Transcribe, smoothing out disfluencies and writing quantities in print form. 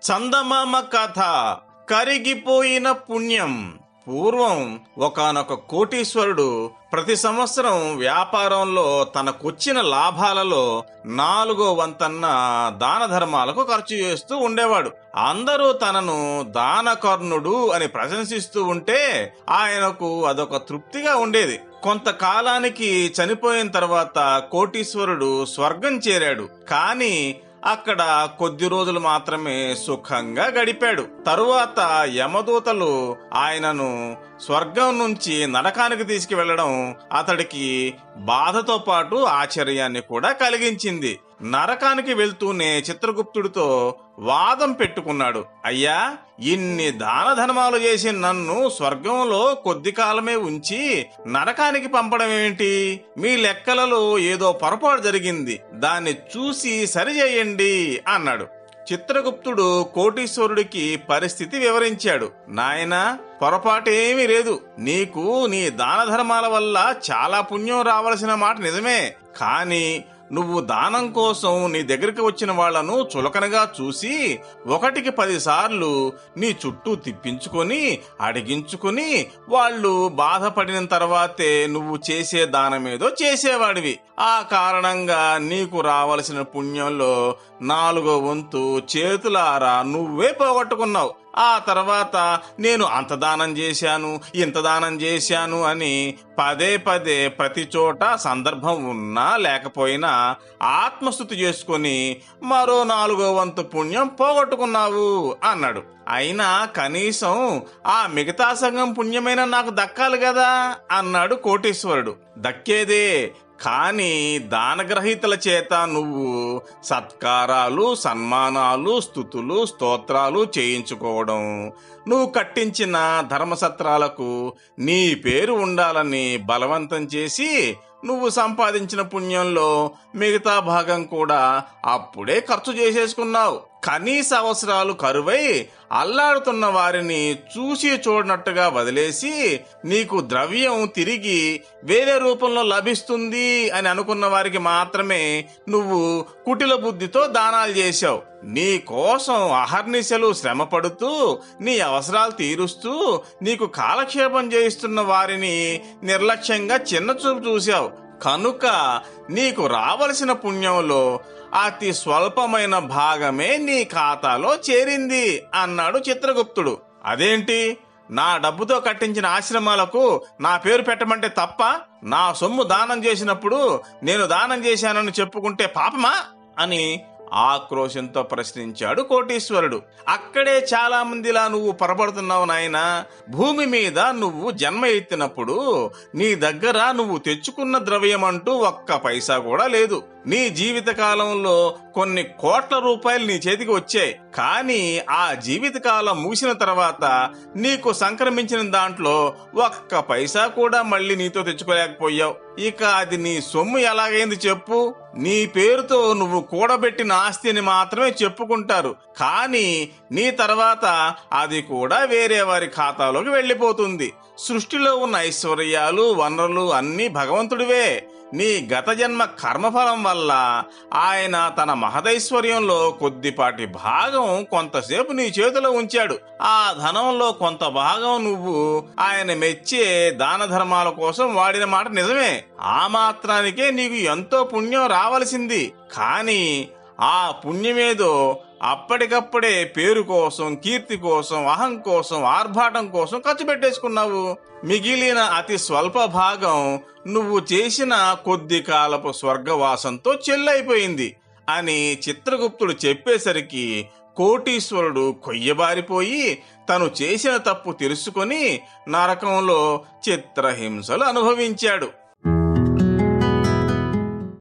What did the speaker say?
చందమామ కథ. కరిగిపోయిన పుణ్యం. పూర్వం ఒకానొక కోటీశ్వరుడు ప్రతి సంవత్సరం వ్యాపారంలో తనకొచ్చిన లాభాలలో 4వ వంతన్న దాన ధర్మాలకు ఖర్చు చేస్తూ ఉండేవాడు. అందరూ తనను దానకర్ణుడు అని ప్రశంసిస్తూ ఉంటే ఆయనకు అదొక తృప్తిగా ఉండేది. కొంతకాలానికి చనిపోయిన తర్వాత కోటీశ్వరుడు స్వర్గం చేరాడు. కానీ అక్కడ కొద్ది రోజులు మాత్రమే సుఖంగా గడిపాడు. తరువాత యమదూతలు ఆయనను స్వర్గం నుంచి నరకానికి తీసుకువెళ్లడం అతడికి బాధతో పాటు ఆశ్చర్యాన్ని కూడా కలిగించింది. నరకానికి వెళ్తూనే చిత్రగుప్తుడితో వాదం పెట్టుకున్నాడు. అయ్యా, ఇన్ని దాన ధర్మాలు చేసి నన్ను స్వర్గంలో కొద్ది కాలమే ఉంచి నరకానికి పంపడం ఏమిటి? మీ లెక్కలలో ఏదో పొరపాటు జరిగింది, దాన్ని చూసి సరిచేయండి అన్నాడు. చిత్రగుప్తుడు కోటీశ్వరుడికి పరిస్థితి వివరించాడు. నాయనా, పొరపాటేమీ లేదు. నీకు నీ దాన ధర్మాల వల్ల చాలా పుణ్యం రావాల్సిన మాట నిజమే. కానీ నువ్వు దానం కోసం నీ దగ్గరికి వచ్చిన వాళ్లను చులకనగా చూసి 1కి 10 సార్లు నీ చుట్టూ తిప్పించుకొని అడిగించుకొని వాళ్ళు బాధపడిన తర్వాతే నువ్వు చేసే దానమేదో చేసేవాడివి. ఆ కారణంగా నీకు రావలసిన పుణ్యంలో 4వ వంతు చేతులారా నువ్వే పోగొట్టుకున్నావు. ఆ తర్వాత నేను అంత దానం చేశాను, ఇంత దానం చేశాను అని పదే పదే ప్రతి చోట సందర్భం ఉన్నా లేకపోయినా ఆత్మస్తుతి చేసుకుని మరో 4వ వంతు పుణ్యం పోగొట్టుకున్నావు అన్నాడు. అయినా కనీసం ఆ మిగతా సగం పుణ్యమైన నాకు దక్కాలి కదా అన్నాడు కోటీశ్వరుడు. దక్కేదే, కానీ దానగ్రహీతల చేత నువ్వు సత్కారాలు, సన్మానాలు, స్తుతులు, స్తోత్రాలు చేయించుకోవడం, నువ్వు కట్టించిన ధర్మసత్రాలకు నీ పేరు ఉండాలని బలవంతం చేసి నువ్వు సంపాదించిన పుణ్యంలో మిగతా భాగం కూడా అప్పుడే ఖర్చు చేసేసుకున్నావు. కనీస అవసరాలు కరువై అల్లాడుతున్న వారిని చూసి చూడనట్టుగా వదిలేసి నీకు ద్రవ్యం తిరిగి వేరే రూపంలో లభిస్తుంది అని అనుకున్న వారికి మాత్రమే నువ్వు కుటిల బుద్ధితో దానాలు చేశావు. నీ కోసం అహర్నిశలు శ్రమ పడుతూ నీ అవసరాలు తీరుస్తూ నీకు కాలక్షేపం చేయిస్తున్న వారిని నిర్లక్ష్యంగా చిన్నచూపు చూశావు. కనుక నీకు రావలసిన పుణ్యంలో అతి స్వల్పమైన భాగమే నీ ఖాతాలో చేరింది అన్నాడు చిత్రగుప్తుడు. అదేంటి, నా డబ్బుతో కట్టించిన ఆశ్రమాలకు నా పేరు పెట్టమంటే తప్ప? నా సొమ్ము దానం చేసినప్పుడు నేను దానం చేశానని చెప్పుకుంటే పాపమా అని ఆక్రోశంతో ప్రశ్నించాడు కోటీశ్వరుడు. అక్కడే చాలా మందిలా నువ్వు పొరపడుతున్నావు నాయనా. భూమి మీద నువ్వు జన్మ ఎత్తినప్పుడు నీ దగ్గర నువ్వు తెచ్చుకున్న ద్రవ్యం అంటూ 1 పైసా కూడా లేదు. నీ జీవిత కాలంలో కొన్ని కోట్ల రూపాయలు నీ చేతికి వచ్చాయి. కానీ ఆ జీవితకాలం ముగిసిన తర్వాత నీకు సంక్రమించిన దాంట్లో 1 పైసా కూడా మళ్ళీ నీతో తెచ్చుకోలేకపోయావు. ఇక అది నీ సొమ్ము ఎలాగైంది చెప్పు? నీ పేరుతో నువ్వు కూడబెట్టిన ఆస్తిని మాత్రమే చెప్పుకుంటారు, కానీ నీ తర్వాత అది కూడా వేరే వారి ఖాతాలోకి వెళ్లిపోతుంది. సృష్టిలో ఉన్న ఐశ్వర్యాలు, వనరులు అన్నీ భగవంతుడివే. నీ గత జన్మ కర్మఫలం వల్ల ఆయన తన మహదైశ్వర్యంలో కొద్దిపాటి భాగం కొంతసేపు నీ చేతిలో ఉంచాడు. ఆ ధనంలో కొంత భాగం నువ్వు ఆయన మెచ్చే దాన ధర్మాల కోసం వాడిన మాట నిజమే. ఆ మాత్రానికే నీకు ఎంతో పుణ్యం రావలసింది. కానీ ఆ పుణ్యమేదో అప్పటికప్పుడే పేరు కోసం, కీర్తి కోసం, అహం కోసం, ఆర్భాటం కోసం ఖర్చు పెట్టేసుకున్నావు. మిగిలిన అతి స్వల్ప భాగం నువ్వు చేసిన కొద్ది కాలపు స్వర్గవాసంతో చెల్లైపోయింది అని చిత్రగుప్తుడు చెప్పేసరికి కోటీశ్వరుడు కొయ్యబారిపోయి తను చేసిన తప్పు తెలుసుకొని నరకంలో చిత్రహింసలు అనుభవించాడు.